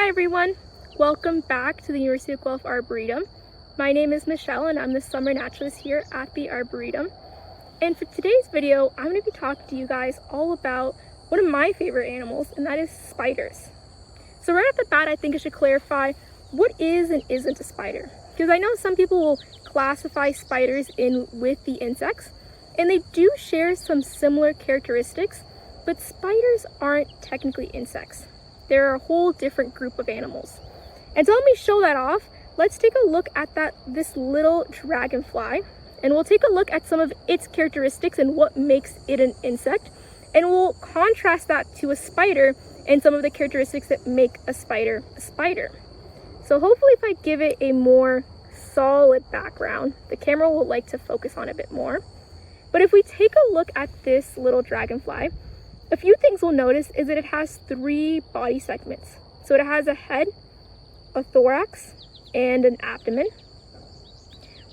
Hi everyone, welcome back to the University of Guelph Arboretum. My name is Michelle and I'm the Summer Naturalist here at the Arboretum. And for today's video, I'm going to be talking to you guys all about one of my favorite animals, and that is spiders. So right off the bat, I think I should clarify what is and isn't a spider. Because I know some people will classify spiders in with the insects, and they do share some similar characteristics, but spiders aren't technically insects. They're a whole different group of animals. And to let me show that off, let's take a look at this little dragonfly, and we'll take a look at some of its characteristics and what makes it an insect, and we'll contrast that to a spider and some of the characteristics that make a spider a spider. So hopefully if I give it a more solid background, the camera will like to focus on it a bit more. But if we take a look at this little dragonfly, a few things we'll notice is that it has 3 body segments. So it has a head, a thorax, and an abdomen.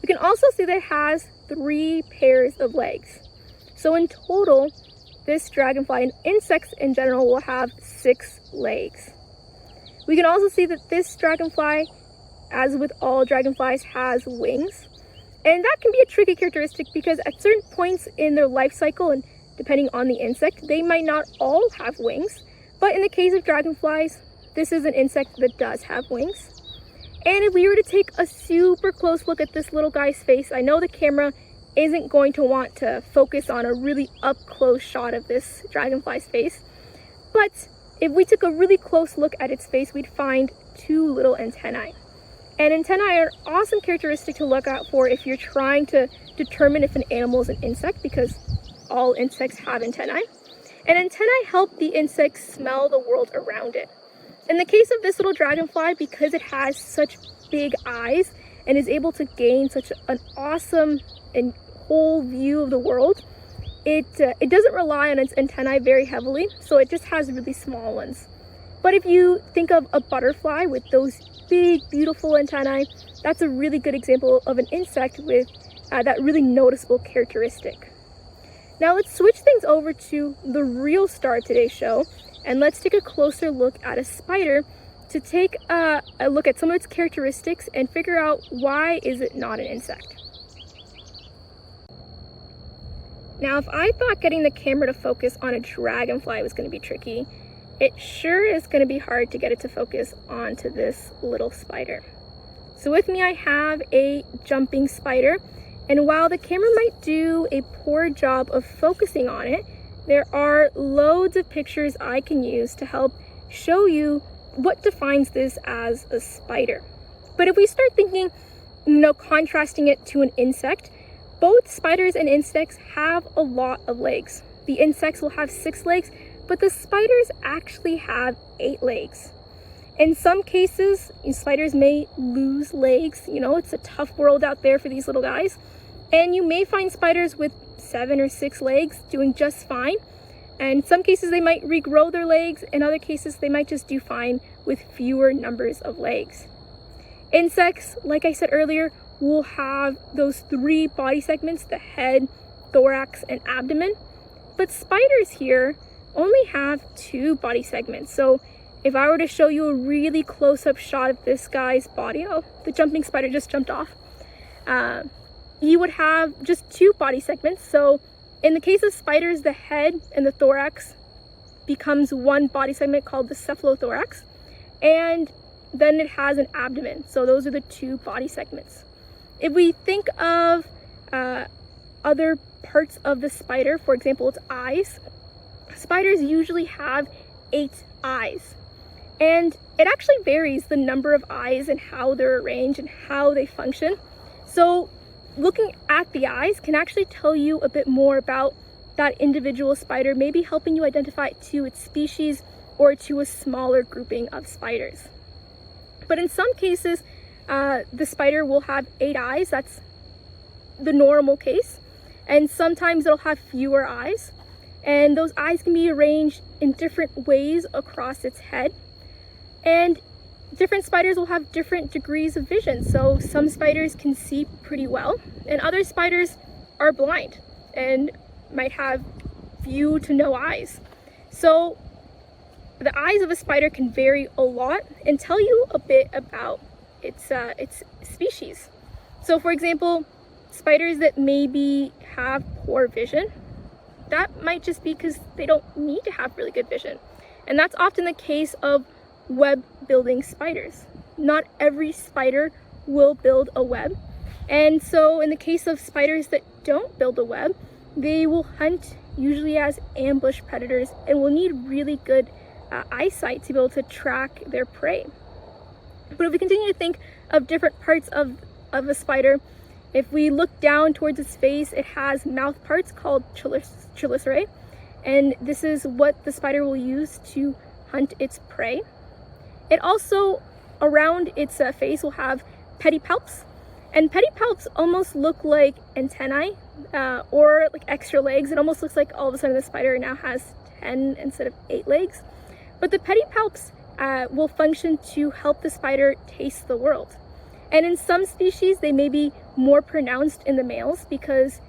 We can also see that it has 3 pairs of legs. So in total, this dragonfly, and insects in general, will have 6 legs. We can also see that this dragonfly, as with all dragonflies, has wings. And that can be a tricky characteristic because at certain points in their life cycle, and depending on the insect, they might not all have wings. But in the case of dragonflies, this is an insect that does have wings. And if we were to take a super close look at this little guy's face, I know the camera isn't going to want to focus on a really up close shot of this dragonfly's face. But if we took a really close look at its face, we'd find 2 little antennae. And antennae are an awesome characteristic to look out for if you're trying to determine if an animal is an insect, because all insects have antennae. And antennae help the insect smell the world around it. In the case of this little dragonfly, because it has such big eyes and is able to gain such an awesome and whole view of the world, it doesn't rely on its antennae very heavily, so it just has really small ones. But if you think of a butterfly with those big, beautiful antennae, that's a really good example of an insect with that really noticeable characteristic. Now let's switch things over to the real star of today's show, and let's take a closer look at a spider to take a look at some of its characteristics and figure out why is it not an insect. Now, if I thought getting the camera to focus on a dragonfly was going to be tricky, it sure is going to be hard to get it to focus onto this little spider. So with me I have a jumping spider, and while the camera might do a poor job of focusing on it, there are loads of pictures I can use to help show you what defines this as a spider. But if we start thinking, contrasting it to an insect, both spiders and insects have a lot of legs. The insects will have 6 legs, but the spiders actually have 8 legs. In some cases, spiders may lose legs. It's a tough world out there for these little guys. And you may find spiders with 7 or 6 legs doing just fine. And in some cases, they might regrow their legs. In other cases, they might just do fine with fewer numbers of legs. Insects, like I said earlier, will have those 3 body segments, the head, thorax, and abdomen. But spiders here only have 2 body segments. So if I were to show you a really close-up shot of this guy's body, the jumping spider just jumped off, you would have just 2 body segments. So in the case of spiders, the head and the thorax becomes 1 body segment called the cephalothorax, and then it has an abdomen. So those are the 2 body segments. If we think of other parts of the spider, for example, its eyes, spiders usually have 8 eyes. And it actually varies the number of eyes and how they're arranged and how they function. So looking at the eyes can actually tell you a bit more about that individual spider, maybe helping you identify it to its species or to a smaller grouping of spiders. But in some cases, the spider will have 8 eyes. That's the normal case. And sometimes it'll have fewer eyes. And those eyes can be arranged in different ways across its head. And different spiders will have different degrees of vision. So some spiders can see pretty well, and other spiders are blind and might have few to no eyes. So the eyes of a spider can vary a lot and tell you a bit about its species. So for example, spiders that maybe have poor vision, that might just be because they don't need to have really good vision. And that's often the case of web building spiders. Not every spider will build a web. And so in the case of spiders that don't build a web, they will hunt usually as ambush predators and will need really good eyesight to be able to track their prey. But if we continue to think of different parts of a spider, if we look down towards its face, it has mouth parts called chelicerae, and this is what the spider will use to hunt its prey. It also, around its face, will have pedipalps, and pedipalps almost look like antennae or like extra legs. It almost looks like all of a sudden the spider now has 10 instead of 8 legs. But the pedipalps will function to help the spider taste the world. And in some species, they may be more pronounced in the males, because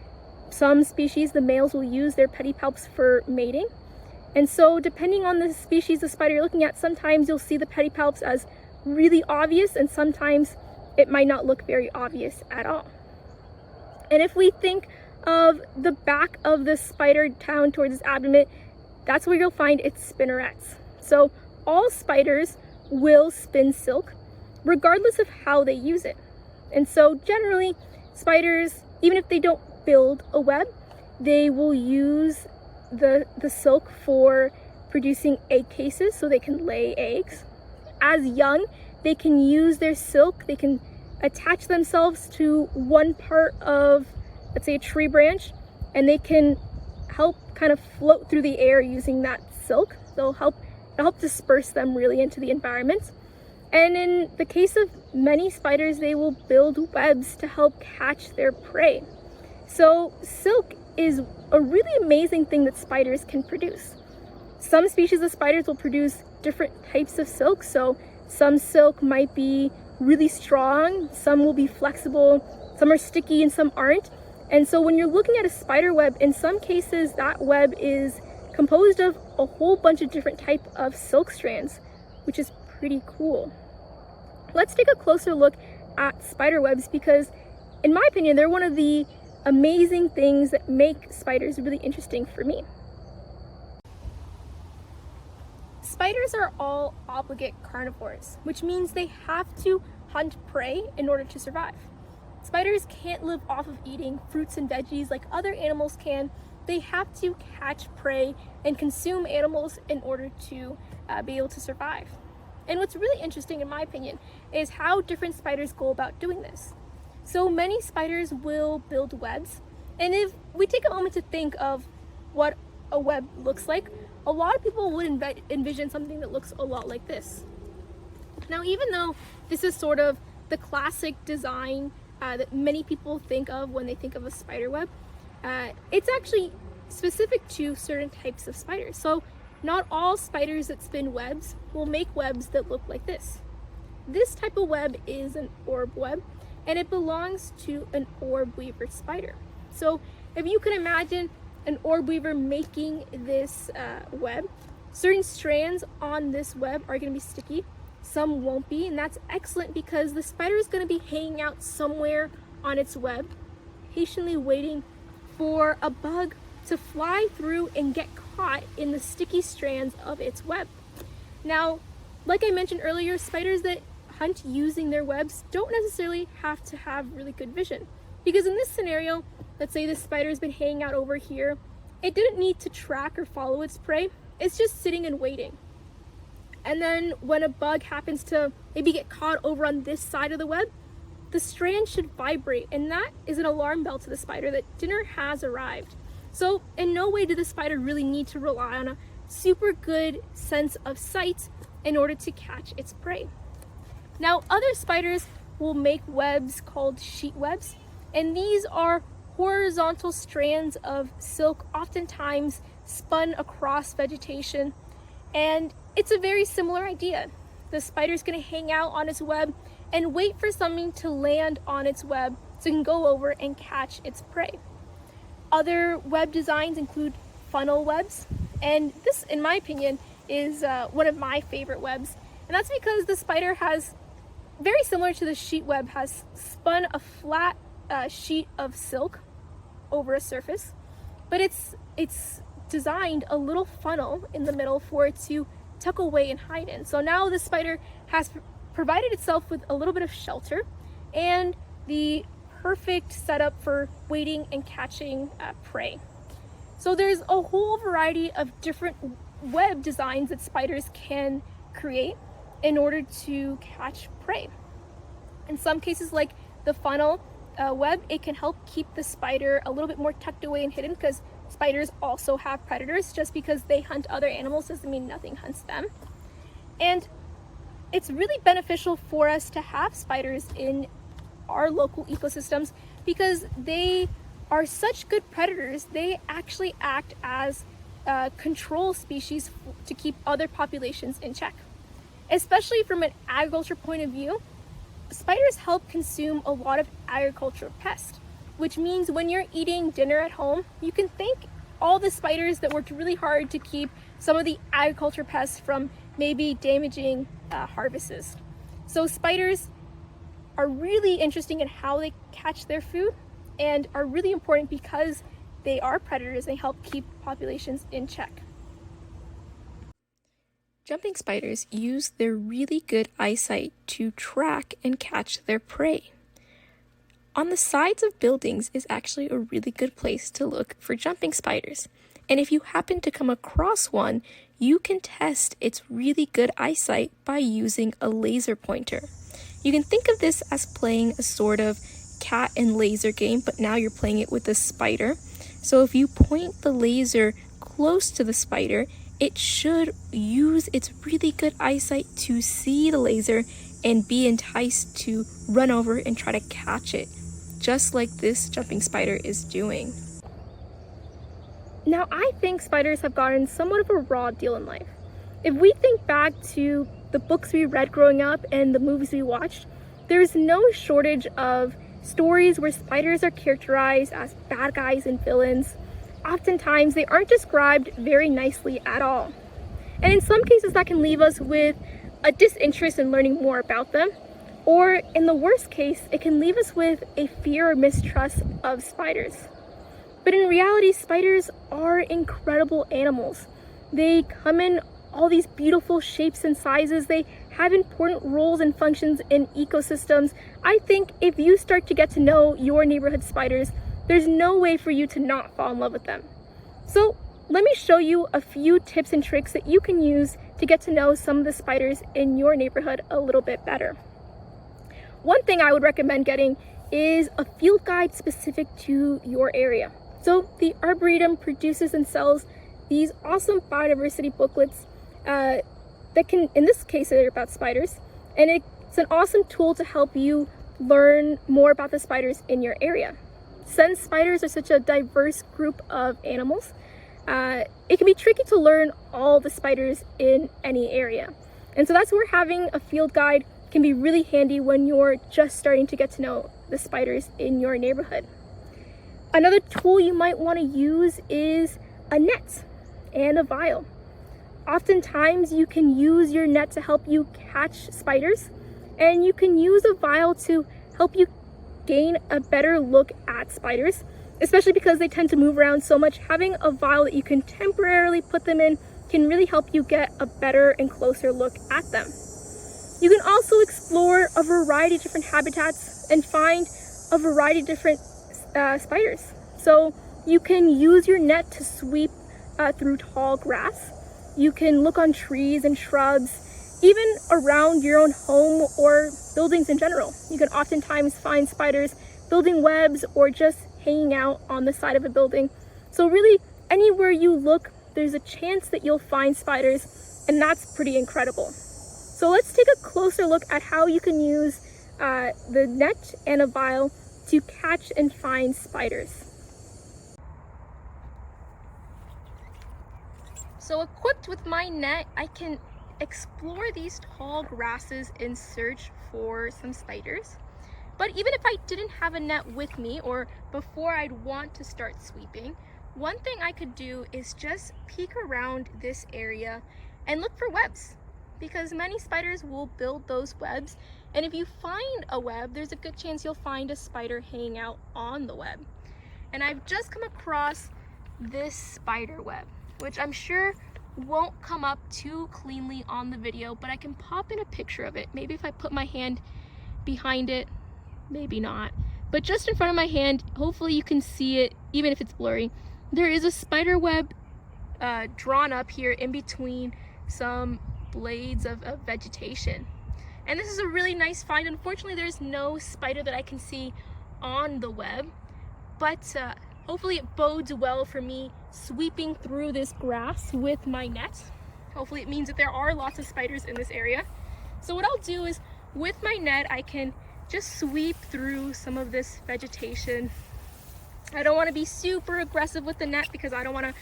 some species, the males will use their pedipalps for mating. And so depending on the species of spider you're looking at, sometimes you'll see the pedipalps as really obvious, and sometimes it might not look very obvious at all. And if we think of the back of the spider down towards its abdomen, that's where you'll find its spinnerets. So all spiders will spin silk, regardless of how they use it. And so generally, spiders, even if they don't build a web, they will use the silk for producing egg cases so they can lay eggs. As young, they can use their silk, they can attach themselves to one part of, let's say, a tree branch, and they can help kind of float through the air using that silk. They'll help disperse them really into the environment. And in the case of many spiders, they will build webs to help catch their prey. So silk is a really amazing thing that spiders can produce. Some species of spiders will produce different types of silk. So some silk might be really strong, some will be flexible, some are sticky and some aren't. And so when you're looking at a spider web, in some cases that web is composed of a whole bunch of different types of silk strands, which is pretty cool. Let's take a closer look at spider webs, because in my opinion, they're one of the amazing things that make spiders really interesting for me. Spiders are all obligate carnivores, which means they have to hunt prey in order to survive. Spiders can't live off of eating fruits and veggies like other animals can. They have to catch prey and consume animals in order to be able to survive. And what's really interesting, in my opinion, is how different spiders go about doing this. So many spiders will build webs, and if we take a moment to think of what a web looks like, a lot of people would envision something that looks a lot like this. Now, even though this is sort of the classic design that many people think of when they think of a spider web, it's actually specific to certain types of spiders. So not all spiders that spin webs will make webs that look like this. This type of web is an orb web, and it belongs to an orb weaver spider. So if you can imagine an orb weaver making this web, certain strands on this web are going to be sticky, some won't be, and that's excellent because the spider is going to be hanging out somewhere on its web, patiently waiting for a bug to fly through and get caught in the sticky strands of its web. Now, like I mentioned earlier, spiders that hunt using their webs don't necessarily have to have really good vision, because in this scenario, let's say this spider's been hanging out over here, it didn't need to track or follow its prey, it's just sitting and waiting. And then when a bug happens to maybe get caught over on this side of the web, the strand should vibrate, and that is an alarm bell to the spider that dinner has arrived. So in no way did the spider really need to rely on a super good sense of sight in order to catch its prey. Now, other spiders will make webs called sheet webs, and these are horizontal strands of silk, oftentimes spun across vegetation. And it's a very similar idea. The spider's going to hang out on its web and wait for something to land on its web so it can go over and catch its prey. Other web designs include funnel webs, and this, in my opinion, is one of my favorite webs, and that's because the spider has, very similar to the sheet web, has spun a flat sheet of silk over a surface, but it's designed a little funnel in the middle for it to tuck away and hide in. So now the spider has provided itself with a little bit of shelter and the perfect setup for waiting and catching prey. So there's a whole variety of different web designs that spiders can create in order to catch prey. In some cases, like the funnel web, it can help keep the spider a little bit more tucked away and hidden, because spiders also have predators. Just because they hunt other animals doesn't mean nothing hunts them. And it's really beneficial for us to have spiders in our local ecosystems because they are such good predators. They actually act as control species to keep other populations in check. Especially from an agriculture point of view, spiders help consume a lot of agricultural pests, which means when you're eating dinner at home, you can thank all the spiders that worked really hard to keep some of the agriculture pests from maybe damaging harvests. So spiders are really interesting in how they catch their food and are really important because they are predators and help keep populations in check. Jumping spiders use their really good eyesight to track and catch their prey. On the sides of buildings is actually a really good place to look for jumping spiders. And if you happen to come across one, you can test its really good eyesight by using a laser pointer. You can think of this as playing a sort of cat and laser game, but now you're playing it with a spider. So if you point the laser close to the spider, it should use its really good eyesight to see the laser and be enticed to run over and try to catch it, just like this jumping spider is doing. Now, I think spiders have gotten somewhat of a raw deal in life. If we think back to the books we read growing up and the movies we watched, there's no shortage of stories where spiders are characterized as bad guys and villains. Oftentimes, they aren't described very nicely at all. And in some cases, that can leave us with a disinterest in learning more about them. Or in the worst case, it can leave us with a fear or mistrust of spiders. But in reality, spiders are incredible animals. They come in all these beautiful shapes and sizes. They have important roles and functions in ecosystems. I think if you start to get to know your neighborhood spiders, there's no way for you to not fall in love with them. So let me show you a few tips and tricks that you can use to get to know some of the spiders in your neighborhood a little bit better. One thing I would recommend getting is a field guide specific to your area. So the Arboretum produces and sells these awesome biodiversity booklets that can, in this case, they're about spiders, and it's an awesome tool to help you learn more about the spiders in your area. Since spiders are such a diverse group of animals, it can be tricky to learn all the spiders in any area. And so that's where having a field guide can be really handy when you're just starting to get to know the spiders in your neighborhood. Another tool you might want to use is a net and a vial. Oftentimes you can use your net to help you catch spiders, and you can use a vial to help you gain a better look at spiders, especially because they tend to move around so much. Having a vial that you can temporarily put them in can really help you get a better and closer look at them. You can also explore a variety of different habitats and find a variety of different spiders. So you can use your net to sweep through tall grass. You can look on trees and shrubs, even around your own home or buildings in general. You can oftentimes find spiders building webs or just hanging out on the side of a building. So really, anywhere you look, there's a chance that you'll find spiders, and that's pretty incredible. So let's take a closer look at how you can use the net and a vial to catch and find spiders. So equipped with my net, I can explore these tall grasses in search for some spiders. But even if I didn't have a net with me, or before I'd want to start sweeping, one thing I could do is just peek around this area and look for webs, because many spiders will build those webs, and if you find a web, there's a good chance you'll find a spider hanging out on the web. And I've just come across this spider web, which I'm sure won't come up too cleanly on the video, but I can pop in a picture of it. Maybe if I put my hand behind it, maybe not, but just in front of my hand, hopefully you can see it even if it's blurry. There is a spider web drawn up here in between some blades of vegetation, and this is a really nice find. Unfortunately, there's no spider that I can see on the web, but hopefully it bodes well for me sweeping through this grass with my net. Hopefully it means that there are lots of spiders in this area. So what I'll do is, with my net, I can just sweep through some of this vegetation. I don't want to be super aggressive with the net because I don't want to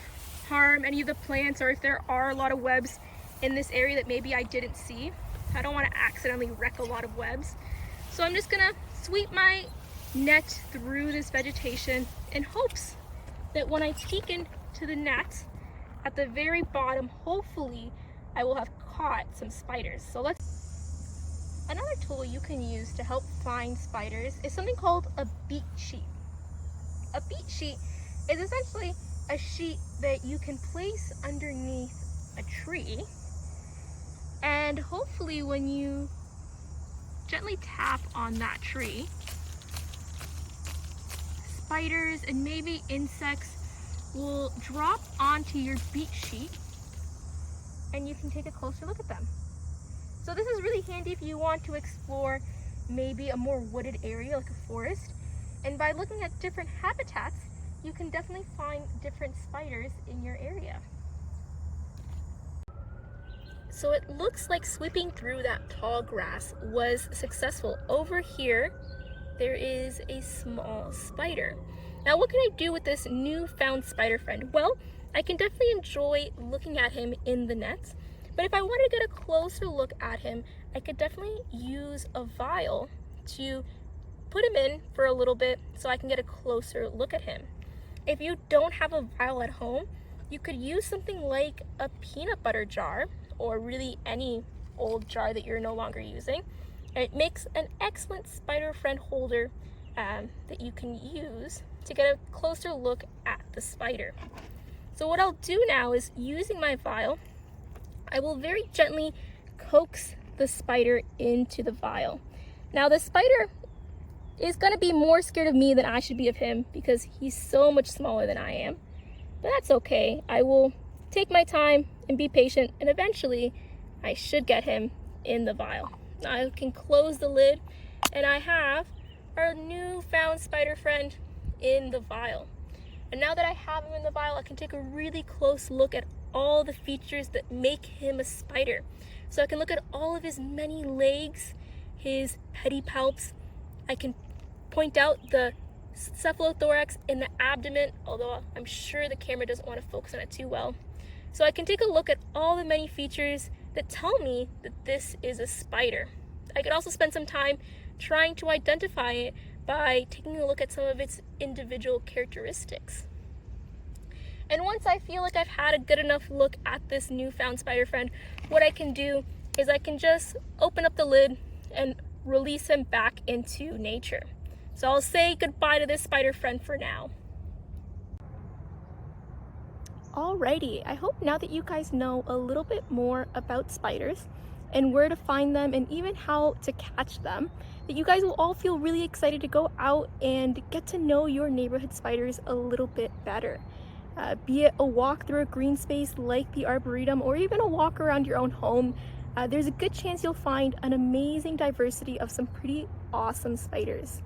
harm any of the plants, or if there are a lot of webs in this area that maybe I didn't see, I don't want to accidentally wreck a lot of webs. So I'm just gonna sweep my net through this vegetation in hopes that when I peek into the net at the very bottom, hopefully I will have caught some spiders. So another tool you can use to help find spiders is something called a beat sheet. A beat sheet is essentially a sheet that you can place underneath a tree, and hopefully when you gently tap on that tree, spiders and maybe insects will drop onto your beat sheet and you can take a closer look at them. So this is really handy if you want to explore maybe a more wooded area like a forest, and by looking at different habitats you can definitely find different spiders in your area. So it looks like sweeping through that tall grass was successful. Over here there is a small spider. Now what can I do with this newfound spider friend? Well, I can definitely enjoy looking at him in the nets, but if I want to get a closer look at him, I could definitely use a vial to put him in for a little bit so I can get a closer look at him. If you don't have a vial at home, you could use something like a peanut butter jar, or really any old jar that you're no longer using. And it makes an excellent spider friend holder that you can use to get a closer look at the spider. So what I'll do now is, using my vial, I will very gently coax the spider into the vial. Now the spider is going to be more scared of me than I should be of him because he's so much smaller than I am. But that's okay. I will take my time and be patient, and eventually I should get him in the vial. Now I can close the lid and I have our newfound spider friend in the vial. And now that I have him in the vial, I can take a really close look at all the features that make him a spider. So I can look at all of his many legs, his pedipalps. I can point out the cephalothorax in the abdomen, although I'm sure the camera doesn't want to focus on it too well. So I can take a look at all the many features that tell me that this is a spider. I could also spend some time trying to identify it by taking a look at some of its individual characteristics. And once I feel like I've had a good enough look at this newfound spider friend, what I can do is I can just open up the lid and release him back into nature. So I'll say goodbye to this spider friend for now. Alrighty, I hope now that you guys know a little bit more about spiders and where to find them and even how to catch them, that you guys will all feel really excited to go out and get to know your neighborhood spiders a little bit better. Be it a walk through a green space like the Arboretum, or even a walk around your own home, there's a good chance you'll find an amazing diversity of some pretty awesome spiders.